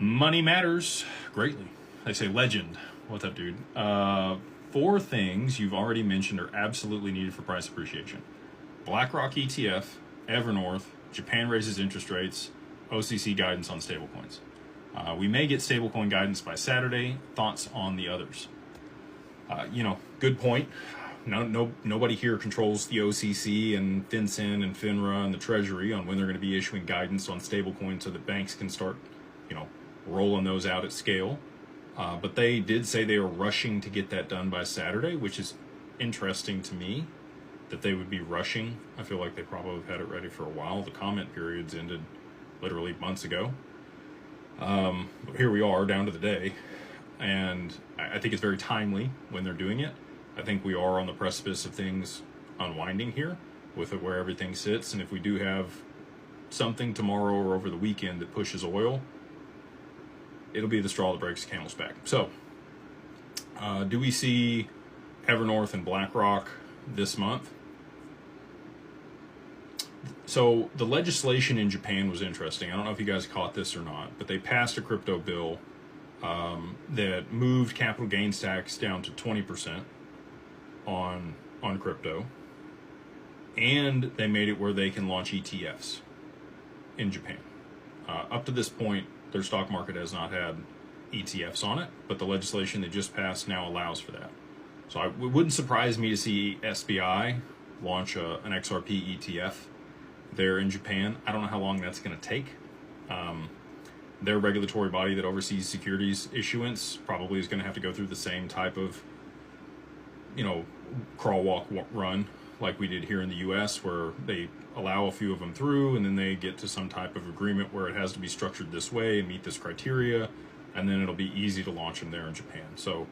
Money matters greatly. They say legend. What's up, dude? Four things you've already mentioned are absolutely needed for price appreciation. BlackRock ETF, Evernorth, Japan raises interest rates, OCC guidance on stablecoins. We may get stablecoin guidance by Saturday. Thoughts on the others? Good point. Nobody here controls the OCC and FinCEN and FINRA and the Treasury on when they're going to be issuing guidance on stablecoins so that banks can start, rolling those out at scale. But they did say they were rushing to get that done by Saturday, which is interesting to me that they would be rushing. I feel like they probably have had it ready for a while. The comment periods ended literally months ago. But here we are down to the day. And I think it's very timely when they're doing it. I think we are on the precipice of things unwinding here with where everything sits. And if we do have something tomorrow or over the weekend that pushes oil, it'll be the straw that breaks the camel's back. So, do we see Evernorth and BlackRock this month? So the legislation in Japan was interesting. I don't know if you guys caught this or not, but they passed a crypto bill that moved capital gains tax down to 20% on crypto, and they made it where they can launch ETFs in Japan. Up to this point, their stock market has not had ETFs on it, but the legislation they just passed now allows for that. So it wouldn't surprise me to see SBI launch an XRP ETF there in Japan. I don't know how long that's going to take. Their regulatory body that oversees securities issuance probably is going to have to go through the same type of, crawl, walk, run like we did here in the US, where they allow a few of them through and then they get to some type of agreement where it has to be structured this way and meet this criteria, and then it'll be easy to launch them there in Japan. So,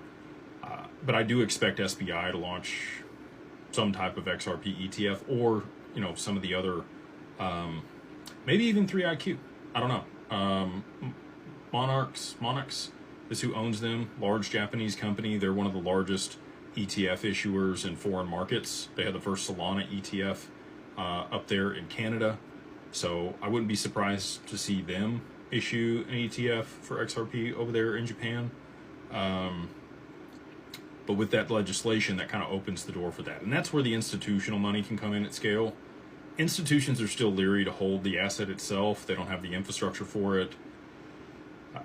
but I do expect SBI to launch some type of XRP ETF, or, some of the other, maybe even 3IQ. I don't know. Monarchs is who owns them, large Japanese company. They're one of the largest ETF issuers in foreign markets. They had the first Solana ETF up there in Canada. So I wouldn't be surprised to see them issue an ETF for XRP over there in Japan. But with that legislation, that kind of opens the door for that. And that's where the institutional money can come in at scale. Institutions are still leery to hold the asset itself. They don't have the infrastructure for it.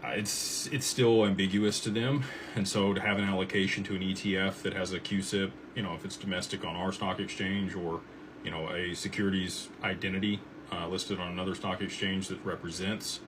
It's still ambiguous to them, and so to have an allocation to an ETF that has a QSIP, if it's domestic on our stock exchange, or a securities identity listed on another stock exchange that represents